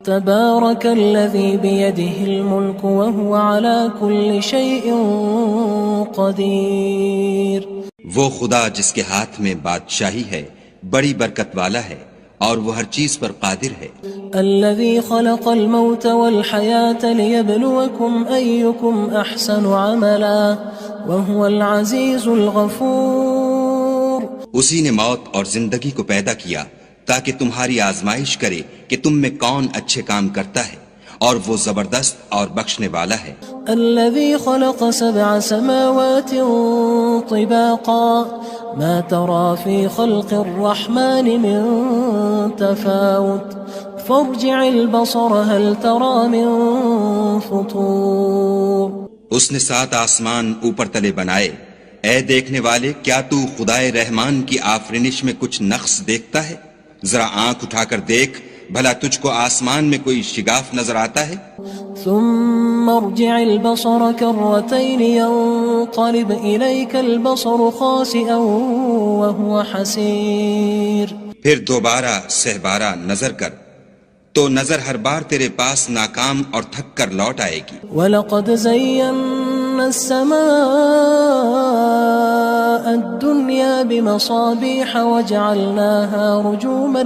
تبارك الذي بيده الملك وهو على كل شيء قدير. وہ خدا جس کے ہاتھ میں بادشاہی ہے بڑی برکت والا ہے اور وہ ہر چیز پر قادر ہے. الذي خلق الموت والحياة ليبلوكم أيكم أحسن عملا وهو العزيز الغفور. اسی نے موت اور زندگی کو پیدا کیا تاکہ تمہاری آزمائش کرے کہ تم میں کون اچھے کام کرتا ہے اور وہ زبردست اور بخشنے والا ہے. الذي خلق 7 سماوات طباقا ما ترى في خلق الرحمن من تفاوت فارجع البصر هل ترى من فطور. اس نے 7 آسمان اوپر تلے بنائے. اے دیکھنے والے، کیا تو خدائے رحمان کی آفرینش میں کچھ نقص دیکھتا ہے؟ ذرا آنکھ اٹھا کر دیکھ، بھلا تجھ کو آسمان میں کوئی شگاف نظر آتا ہے؟ ثم ارجع البصر كرتين ينقلب إليك البصر خاسئا وهو حسير. پھر دوبارہ سہبارہ نظر کر تو نظر ہر بار تیرے پاس ناکام اور تھک کر لوٹ آئے گی. وَلَقَدْ زَيَّنَّا السَّمَاءَ الدُّنْيَا بِمَصَابِيحَ وَجَعَلْنَاهَا رُجُومًا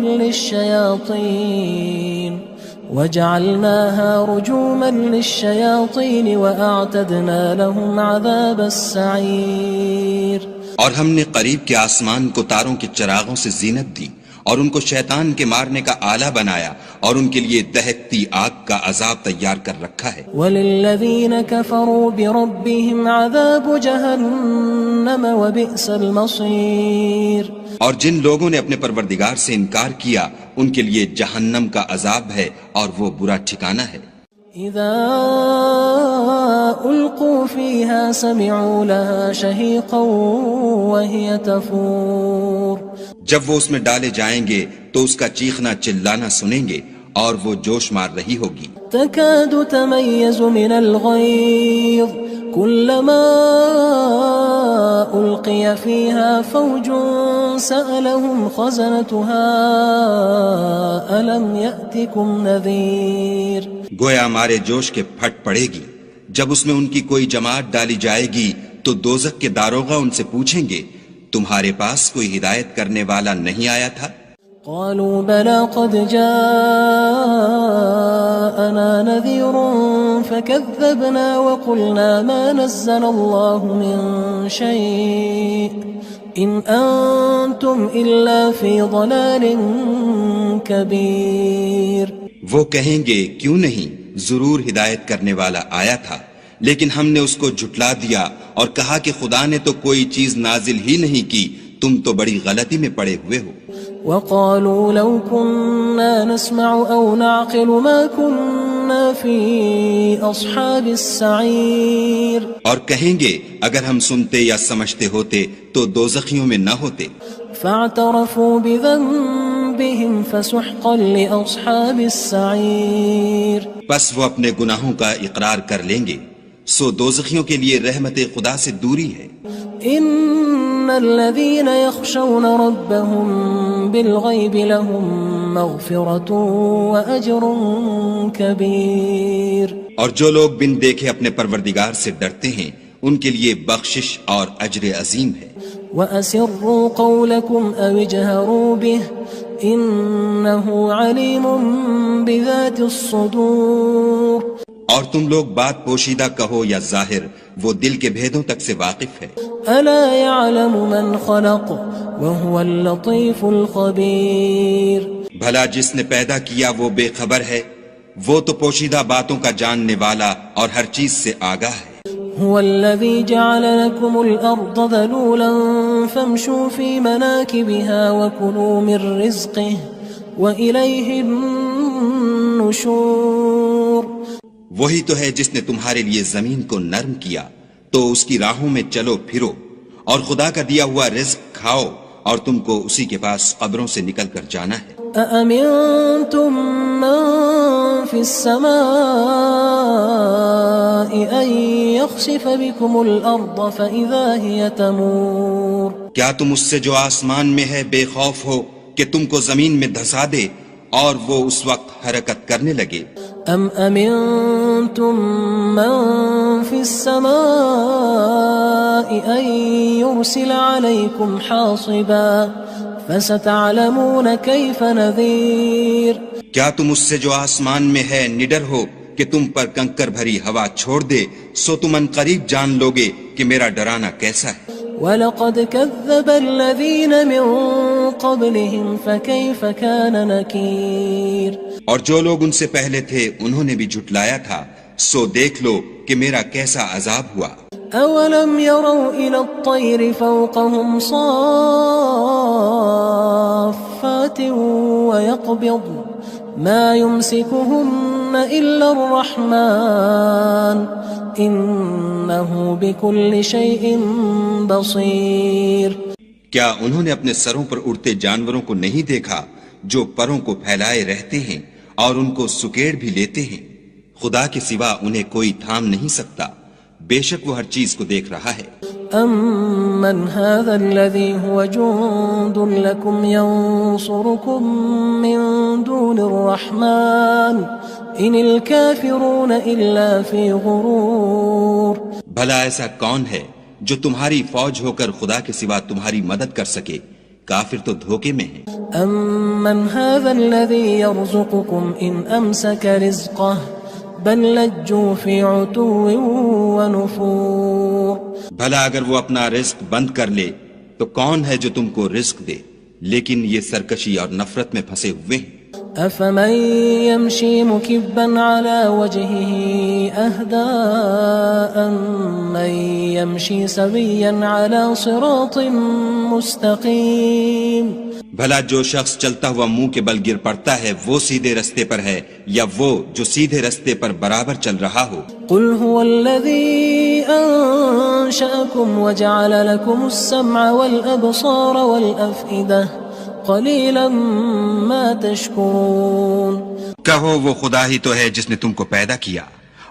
لِلشَّيَاطِينِ وَأَعْتَدْنَا لَهُمْ عَذَابَ السَّعِيرِ. اور ہم نے قریب کے آسمان کو تاروں کے چراغوں سے زینت دی اور ان کو شیطان کے مارنے کا آلہ بنایا اور ان کے لیے دہکتی آگ کا عذاب تیار کر رکھا ہے. وَلِلَّذِينَ كَفَرُوا بِرَبِّهِمْ عَذَابُ جَهَنَّمَ وَبِئْسَ الْمَصِيرُ. اور جن لوگوں نے اپنے پروردگار سے انکار کیا ان کے لیے جہنم کا عذاب ہے اور وہ برا ٹھکانہ ہے. اذا القوا فيها سمعوا لها شهيقا وهي تفور. جب وہ اس میں ڈالے جائیں گے تو اس کا چیخنا چلانا سنیں گے اور وہ جوش مار رہی ہوگی. تكاد تميز من الغيظ كلما ألقي فيها فوج سألهم خزنتها ألم يأتكم نذير. گویا مارے جوش کے پھٹ پڑے گی. جب اس میں ان کی کوئی جماعت ڈالی جائے گی تو دوزخ کے داروغہ ان سے پوچھیں گے تمہارے پاس کوئی ہدایت کرنے والا نہیں آیا تھا؟ قالوا بلى قد جاءنا نذير فكذبنا وقلنا ما نزل الله من شيء إن أنتم إلا في ضلال كبير. وہ کہیں گے کیوں نہیں، ضرور ہدایت کرنے والا آیا تھا، لیکن ہم نے اس کو جھٹلا دیا اور کہا کہ خدا نے تو کوئی چیز نازل ہی نہیں کی، تم تو بڑی غلطی میں پڑے ہوئے ہو. وقالوا لو كنا نسمع أو نعقل ما كنا في أصحاب السعير. اور کہیں گے اگر ہم سنتے یا سمجھتے ہوتے تو دوزخیوں میں نہ ہوتے. فاعترفوا بذنبهم فسحقا لأصحاب السعير. بس وہ اپنے گناہوں کا اقرار کر لیں گے، سو دوزخیوں کے لیے رحمت خدا سے دوری ہے. ان الذين يخشون ربهم بالغيب لهم مغفرة واجر كبير. اور جو لوگ بن دیکھے اپنے پروردگار سے ڈرتے ہیں ان کے لیے بخشش اور اجر عظیم ہے. وَأَسِرُّوا قَوْلَكُمْ أَوِ اجْهَرُوا بِهِ إِنَّهُ عَلِيمٌ بِذَاتِ الصُّدُورِ. اور تم لوگ بات پوشیدہ کہو یا ظاہر، وہ دل کے بھیدوں تک سے واقف ہے. أَلَا يَعْلَمُ مَنْ خَلَقَ وَهُوَ اللَّطِيفُ الْخَبِيرُ. بھلا جس نے پیدا کیا وہ بے خبر ہے، وہ تو پوشیدہ باتوں کا جاننے والا اور ہر چیز سے آگاہ ہے. هو الذي جعل لكم الأرض ذلولا فامشوا في مناكبها وكلوا من رزقه وإليه النشور. وہی تو ہے جس نے تمہارے لیے زمین کو نرم کیا تو اس کی راہوں میں چلو پھرو اور خدا کا دیا ہوا رزق کھاؤ اور تم کو اسی کے پاس قبروں سے نکل کر جانا ہے. أأمنتم من في السماء أن يخسف بكم الأرض فإذا هي تمور. کیا تم اس سے جو آسمان میں ہے بے خوف ہو کہ تم کو زمین میں دھسا دے اور وہ اس وقت حرکت کرنے لگے. ام امنتم من في السماء ان يرسل عليكم حاصبا فستعلمون كيف نذير. کیا تم اس سے جو آسمان میں ہے نڈر ہو کہ تم پر کنکر بھری ہوا چھوڑ دے؟ سو تم ان قریب جان لوگے کہ میرا ڈرانا کیسا ہے. وَلَقَدْ كَذَّبَ الَّذِينَ مِن قَبْلِهِمْ فَكَيْفَ كَانَ نَكِيرٌ. اور جو لوگ ان سے پہلے تھے انہوں نے بھی جھٹلایا تھا، سو دیکھ لو کہ میرا کیسا عذاب ہوا. أَوَلَمْ يَرَوْا إِلَى الطَّيْرِ فَوْقَهُمْ صَافَّاتٍ وَيَقْبِضْنَ مَا يُمْسِكُهُنَّ إِلَّا الرَّحْمَنُ إِنَّهُ بِكُلِّ شَيْءٍ بَصِيرٌ. کیا انہوں نے اپنے سروں پر اڑتے جانوروں کو نہیں دیکھا جو پروں کو پھیلائے رہتے ہیں اور ان کو سکیڑ بھی لیتے ہیں؟ خدا کے سوا انہیں کوئی تھام نہیں سکتا، بے شک وہ ہر چیز کو دیکھ رہا ہے. أَمَّنْ هَذَا الَّذِي هُوَ جُندٌ لَكُمْ يَنصُرُكُم مِّن دُونِ الرَّحْمَنِ إِنِ الْكَافِرُونَ إِلَّا فِي غُرُورٍ. بھلا ایسا کون ہے جو تمہاری فوج ہو کر خدا کے سوا تمہاری مدد کر سکے؟ کافر تو دھوکے میں ہیں. أَمَّنْ هَذَا الَّذِي يَرْزُقُكُمْ إِنْ أَمْسَكَ رِزْقَهُ بَلْ لَجُّوا فِي عُتُوٍّ وَنُفُورٍ. بھلا اگر وہ اپنا رزق بند کر لے تو کون ہے جو تم کو رزق دے؟ لیکن یہ سرکشی اور نفرت میں پھنسے ہوئے ہیں. أَفَمَن يَمْشِي مُكِبًّا عَلَى وَجْهِهِ أَهْدَىٰ أَمَّن يَمْشِي سَوِيًّا عَلَى صِرَاطٍ مُّسْتَقِيمٍ. بھلا جو شخص چلتا ہوا منہ کے بل گر پڑتا ہے وہ سیدھے رستے پر ہے یا وہ جو سیدھے رستے پر برابر چل رہا ہو؟ قُلْ هُوَ الَّذِي أَنشَأَكُمْ وَجَعَلَ لَكُمُ السَّمْعَ وَالْأَبْصَارَ وَالْأَفْئِدَةَ قَلِيلًا مَا تَشْكُرُونَ. کہو وہ خدا ہی تو ہے جس نے تم کو پیدا کیا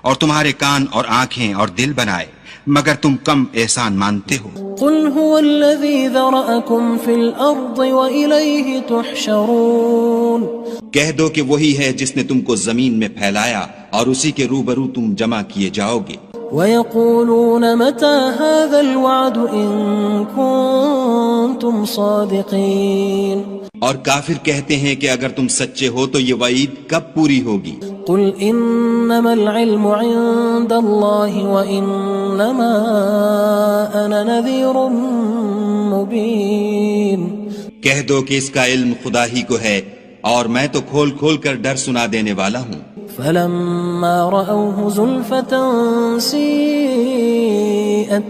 اور تمہارے کان اور آنکھیں اور دل بنائے، مگر تم کم احسان مانتے ہو. قُلْ هُوَ الَّذِي ذَرَأَكُمْ فِي الْأَرْضِ وَإِلَيْهِ تُحْشَرُونَ. کہہ دو کہ وہی ہے جس نے تم کو زمین میں پھیلایا اور اسی کے روبرو تم جمع کیے جاؤ گے. وَيَقُولُونَ مَتَى هَذَا الْوَعْدُ إِن كُنتُمْ صَادِقِينَ. اور کافر کہتے ہیں کہ اگر تم سچے ہو تو یہ وعید کب پوری ہوگی؟ قُلْ إِنَّمَا الْعِلْمُ عِندَ اللَّهِ وَإِنَّمَا أَنَا نَذِيرٌ مُّبِينٌ. کہہ دو کہ اس کا علم خدا ہی کو ہے اور میں تو کھول کھول کر ڈر سنا دینے والا ہوں. فَلَمَّا رَأَوْهُ زُلْفَةً سِيئَتْ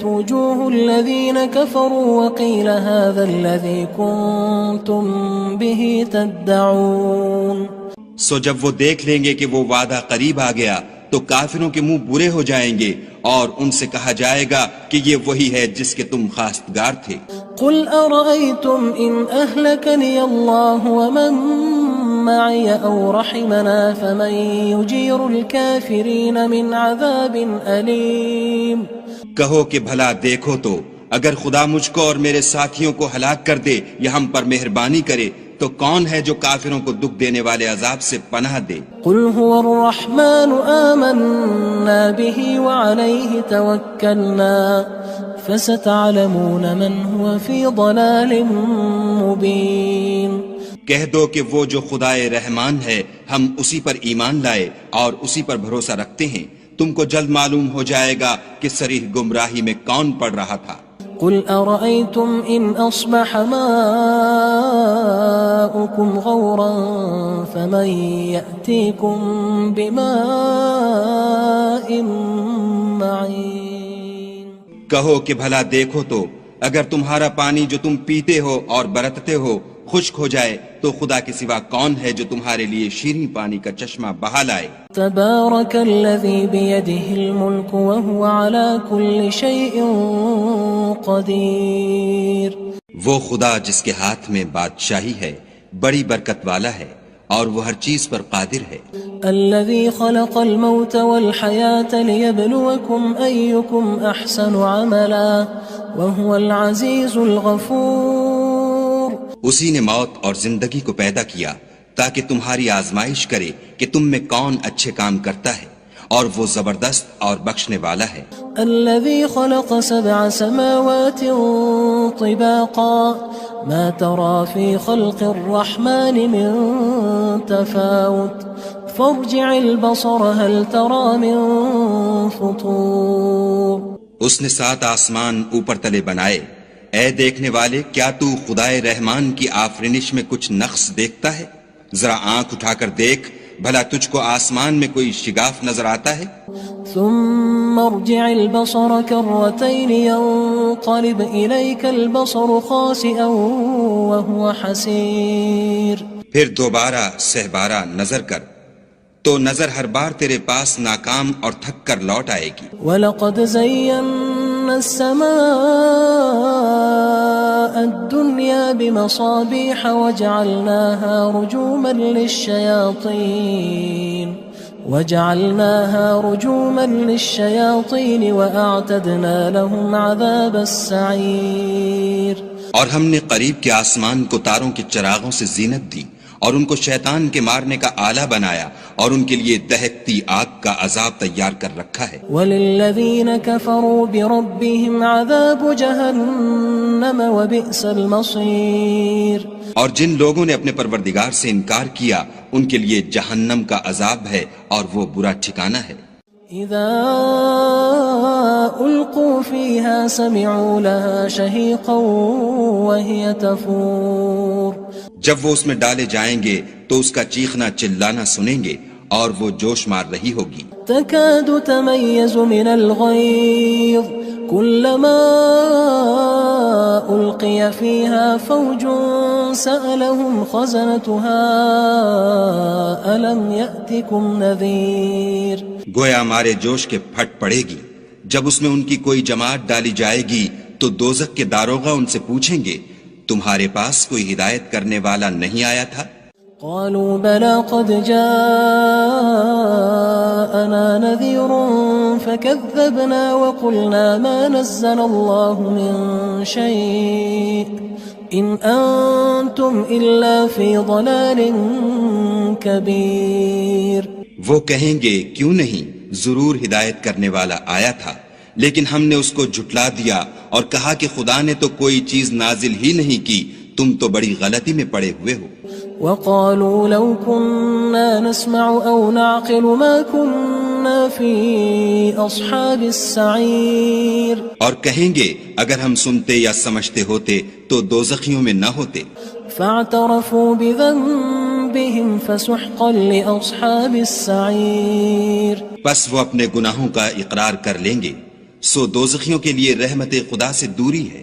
وُجُوهُ الَّذِينَ كَفَرُوا وَقِيلَ هَذَا الَّذِي كُنتُم بِهِ تَدَّعُونَ. سو جب وہ دیکھ لیں گے کہ وہ وعدہ قریب آ گیا تو کافروں کے منہ برے ہو جائیں گے اور ان سے کہا جائے گا کہ یہ وہی ہے جس کے تم خواستگار تھے. قُلْ أَرَأَيْتُمْ إِنْ أَهْلَكَنِيَ اللَّهُ وَمَن مَّعِيَ أَوْ رَحِمَنَا فَمَن يُجِيرُ الْكَافِرِينَ مِنْ عَذَابٍ أَلِيمٍ. کہو کہ بھلا دیکھو تو اگر خدا مجھ کو اور میرے ساتھیوں کو ہلاک کر دے یا ہم پر مہربانی کرے تو کون ہے جو کافروں کو دکھ دینے والے عذاب سے پناہ دے؟ قُلْ هُوَ الرَّحْمَنُ آمَنَّا بِهِ وَعَلَيْهِ تَوَكَّلْنَا فَسَتَعْلَمُونَ مَنْ هُوَ فِي ضَلَالٍ مُّبِينٍ. کہہ دو کہ وہ جو خدائے رحمان ہے ہم اسی پر ایمان لائے اور اسی پر بھروسہ رکھتے ہیں، تم کو جلد معلوم ہو جائے گا کہ صریح گمراہی میں کون پڑ رہا تھا. قُلْ أَرَأَيْتُمْ إِنْ أَصْبَحَ مَاؤُكُمْ غَوْرًا فَمَن يَأْتِيكُم بِمَاءٍ مَّعِينٍ. کہو کہ بھلا دیکھو تو اگر تمہارا پانی جو تم پیتے ہو اور برتتے ہو خشک ہو جائے تو خدا کے سوا کون ہے جو تمہارے لیے شیریں پانی کا چشمہ بہا لائے. تبارک الذی بیدہ الملک وہو علی کل شیء قدیر. وہ خدا جس کے ہاتھ میں بادشاہی ہے بڑی برکت والا ہے اور وہ ہر چیز پر قادر ہے. الذي خلق الموت والحياة ليبلوكم أيكم أحسن عملا وهو العزيز الغفور. اسی نے موت اور زندگی کو پیدا کیا تاکہ تمہاری آزمائش کرے کہ تم میں کون اچھے کام کرتا ہے، اور وہ زبردست اور بخشنے والا ہے۔ الذي خلق 7 سماوات طباقا ما ترى في خلق الرحمن من تفاوت فارجع البصر هل ترى من فطور۔ اس نے 7 آسمان اوپر تلے بنائے، اے دیکھنے والے کیا تو خدائے رحمان کی آفرینش میں کچھ نقص دیکھتا ہے؟ ذرا آنکھ اٹھا کر دیکھ، بھلا تجھ کو آسمان میں کوئی شگاف نظر آتا ہے؟ ثم ارجع البصر كرتين ينقلب إليك البصر خاسئا وهو حسير۔ پھر دوبارہ سہبارہ نظر کر تو نظر ہر بار تیرے پاس ناکام اور تھک کر لوٹ آئے گی۔ وَلَقَدْ زَيَّنَّا السَّمَاءَ الدُّنْيَا بِمَصَابِيحَ وَجَعَلْنَاهَا رُجُومًا لِلشَّيَاطِينِ وَأَعْتَدْنَا لَهُمْ عَذَابَ السَّعِيرِ۔ اور ہم نے قریب کے آسمان کو تاروں کے چراغوں سے زینت دی، اور ان کو شیطان کے مارنے کا آلہ بنایا، اور ان کے لیے دہکتی آگ کا عذاب تیار کر رکھا ہے۔ وَلِلَّذِينَ كَفَرُوا بِرَبِّهِمْ عَذَابُ جَهَنَّمَ وَبِئْسَ الْمَصِيرُ۔ اور جن لوگوں نے اپنے پروردگار سے انکار کیا ان کے لیے جہنم کا عذاب ہے، اور وہ برا ٹھکانہ ہے۔ اذا القوا فيها سمعوا لها شهيقا وهي تفور۔ جب وہ اس میں ڈالے جائیں گے تو اس کا چیخنا چلانا سنیں گے، اور وہ جوش مار رہی ہوگی۔ تكاد تميز من الغيظ كلما ألقي فيها فوج سألهم خزنتها ألم يأتكم نذير۔ گویا مارے جوش کے پھٹ پڑے گی، جب اس میں ان کی کوئی جماعت ڈالی جائے گی تو دوزخ کے داروغہ ان سے پوچھیں گے تمہارے پاس کوئی ہدایت کرنے والا نہیں آیا تھا؟ قالوا بلى قد جاءنا نذير فكذبنا وقلنا ما نزل الله من شيء إن أنتم إلا في ضلال كبير۔ وہ کہیں گے کیوں نہیں، ضرور ہدایت کرنے والا آیا تھا، لیکن ہم نے اس کو جھٹلا دیا اور کہا کہ خدا نے تو کوئی چیز نازل ہی نہیں کی، تم تو بڑی غلطی میں پڑے ہوئے ہو۔ وقالوا لو كنا نسمع أو نعقل ما كنا في أصحاب السعير۔ اور کہیں گے اگر ہم سنتے یا سمجھتے ہوتے تو دوزخیوں میں نہ ہوتے۔ فاعترفوا بذنبهم فسحقا لأصحاب السعير۔ بس وہ اپنے گناہوں کا اقرار کر لیں گے، سو دوزخیوں کے لیے رحمت خدا سے دوری ہے۔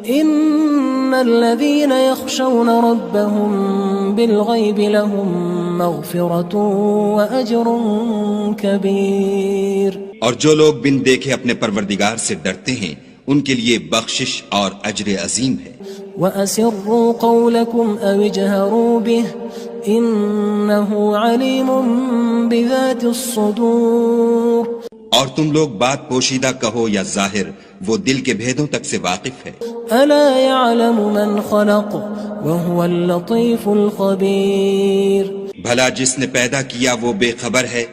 ان الذين يخشون ربهم بالغيب لهم مغفرة واجر كبير۔ اور جو لوگ بن دیکھے اپنے پروردگار سے ڈرتے ہیں ان کے لیے بخشش اور اجر عظیم ہے۔ واسروا قولكم او اجهروا به انه عليم بذات الصدور۔ اور تم لوگ بات پوشیدہ کہو یا ظاہر، وہ دل کے بھیدوں تک سے واقف ہے۔ الا يعلم من خلق وهو اللطيف الخبير۔ بھلا جس نے پیدا کیا وہ بے خبر ہے،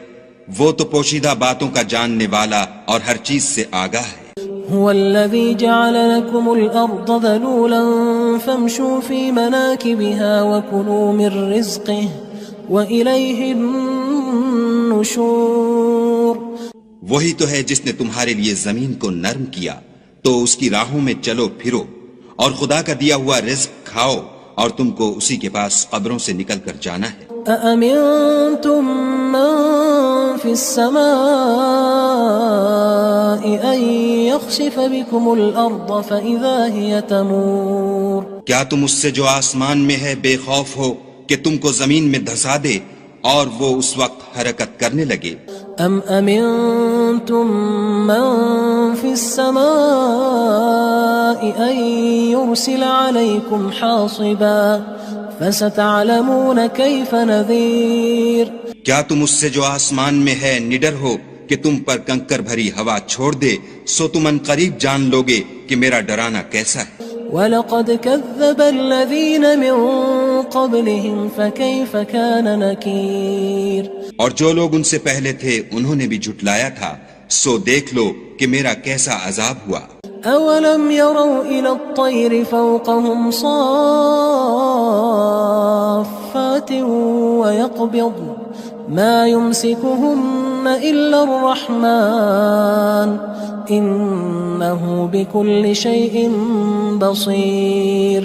وہ تو پوشیدہ باتوں کا جاننے والا اور ہر چیز سے آگاہ ہے۔ هو الذي جعل لكم الأرض ذلولا فامشوا في مناكبها وكلوا من رزقه وإليه النشور۔ وہی تو ہے جس نے تمہارے لیے زمین کو نرم کیا تو اس کی راہوں میں چلو پھرو، اور خدا کا دیا ہوا رزق کھاؤ، اور تم کو اسی کے پاس قبروں سے نکل کر جانا ہے۔ أأمنتم من في السماء أن يخسف بكم الأرض فإذا هي تمور۔ کیا تم اس سے جو آسمان میں ہے بے خوف ہو کہ تم کو زمین میں دھسا دے اور وہ اس وقت حرکت کرنے لگے؟ ام امنتم من في السماء ان يرسل عليكم حاصبا فستعلمون كيف نذير۔ کیا تم اس سے جو آسمان میں ہے نڈر ہو کہ تم پر کنکر بھری ہوا چھوڑ دے، سو تم ان قریب جان لوگے کہ میرا ڈرانا کیسا ہے۔ وَلَقَدْ كَذَّبَ الَّذِينَ مِن قبلهم فكيف كان نكير اور جو لوگ ان سے پہلے تھے انہوں نے بھی جھٹلایا تھا، سو دیکھ لو کہ میرا کیسا عذاب ہوا۔ أولم يروا إلى الطير فوقهم صافات ويقبض ما يمسكهن إلا الرحمن إنه بكل شيء بصير۔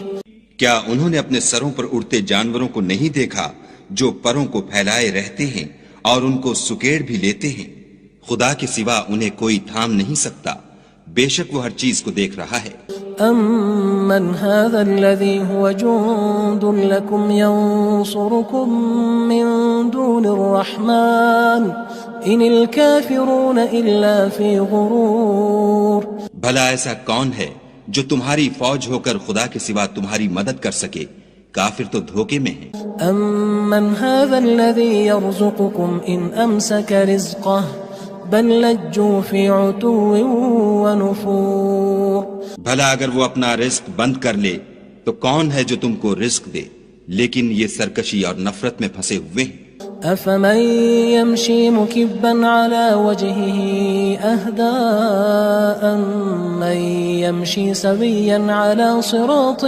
کیا انہوں نے اپنے سروں پر اڑتے جانوروں کو نہیں دیکھا جو پروں کو پھیلائے رہتے ہیں اور ان کو سکیڑ بھی لیتے ہیں؟ خدا کے سوا انہیں کوئی تھام نہیں سکتا، بے شک وہ ہر چیز کو دیکھ رہا ہے۔ أَمَّنْ هَذَا الَّذِي هُوَ جُندٌ لَكُمْ يَنصُرُكُم مِّن دُونِ الرَّحْمَنِ إِنِ الْكَافِرُونَ إِلَّا فِي غُرُورٍ۔ بھلا ایسا کون ہے جو تمہاری فوج ہو کر خدا کے سوا تمہاری مدد کر سکے؟ کافر تو دھوکے میں ہیں۔ أَمَّنْ هَذَا الَّذِي يَرْزُقُكُمْ إِنْ أَمْسَكَ رِزْقَهُ بل لجوا فی عتو ونفور۔ بھلا اگر وہ اپنا رزق بند کر لے تو کون ہے جو تم کو رزق دے، لیکن یہ سرکشی اور نفرت میں پھنسے ہوئے ہیں۔ افمن يمشي مكبا على وجهه اهدى أمن يمشي سويا على صراط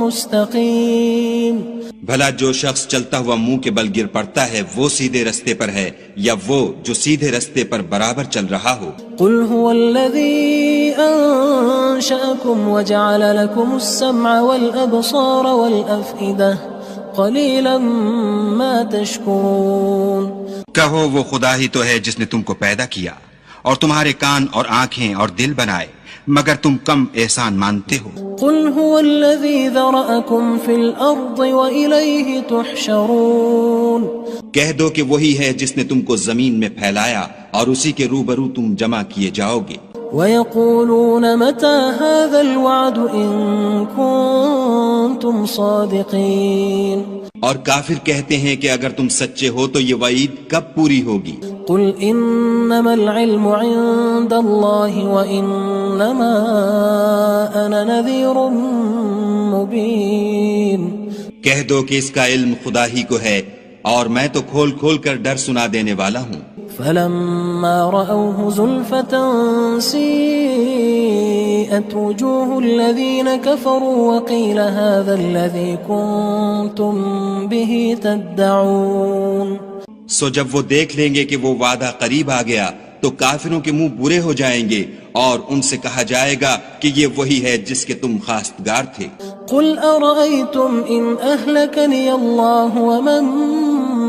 مستقيم۔ بھلا جو شخص چلتا ہوا منہ کے بل گر پڑتا ہے وہ سیدھے رستے پر ہے یا وہ جو سیدھے رستے پر برابر چل رہا ہو؟ قل هو الذي أنشأكم وجعل لكم السمع والأبصار والأفئدة قليلا ما تشكرون۔ کہو وہ خدا ہی تو ہے جس نے تم کو پیدا کیا اور تمہارے کان اور آنکھیں اور دل بنائے، مگر تم کم احسان مانتے ہو۔ قل هو الذي ذرأكم في الأرض وإليه تحشرون۔ کہہ دو کہ وہی ہے جس نے تم کو زمین میں پھیلایا اور اسی کے روبرو تم جمع کیے جاؤ گے۔ ويقولون متى هذا الوعد إن كنتم صادقين۔ اور کافر کہتے ہیں کہ اگر تم سچے ہو تو یہ وعید کب پوری ہوگی؟ قل انما العلم عند الله وانما انا نذير مبين۔ کہہ دو کہ اس کا علم خدا ہی کو ہے اور میں تو کھول کھول کر ڈر سنا دینے والا ہوں۔ فلما رأوه زلفة سيئت وجوه الذين كفروا وقيل هذا الذي كنتم به تدعون۔ سو جب وہ دیکھ لیں گے کہ وہ وعدہ قریب آ گیا تو کافروں کے منہ برے ہو جائیں گے اور ان سے کہا جائے گا کہ یہ وہی ہے جس کے تم خواستگار تھے۔ قل أرأيتم إن أهلكني الله ومن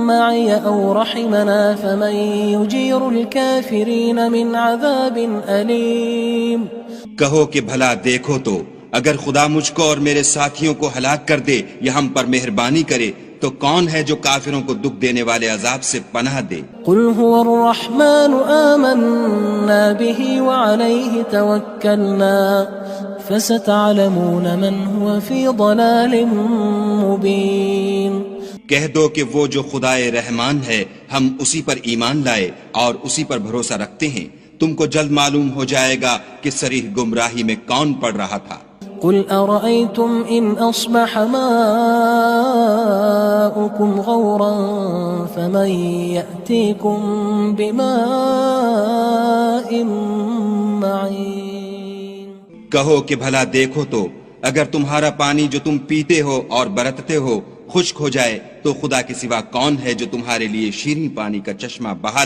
معي أو رحمنا فمن يجير الكافرين من عذاب أليم۔ کہو کہ بھلا دیکھو تو اگر خدا مجھ کو اور میرے ساتھیوں کو ہلاک کر دے یا ہم پر مہربانی کرے تو کون ہے جو کافروں کو دکھ دینے والے عذاب سے پناہ دے؟ قل هو الرحمن آمنا به وعليه توكلنا فستعلمون من هو في ضلال مبين۔ کہہ دو کہ وہ جو خدائے رحمان ہے ہم اسی پر ایمان لائے اور اسی پر بھروسہ رکھتے ہیں، تم کو جلد معلوم ہو جائے گا کہ صریح گمراہی میں کون پڑ رہا تھا۔ قل أرأيتم إن أصبح ماؤكم غورا فمن يأتيكم بماء معين۔ کہو کہ بھلا دیکھو تو اگر تمہارا پانی جو تم پیتے ہو اور برتتے ہو خشک ہو جائے تو خدا کے سوا کون ہے جو تمہارے لیے شیریں پانی کا چشمہ بہا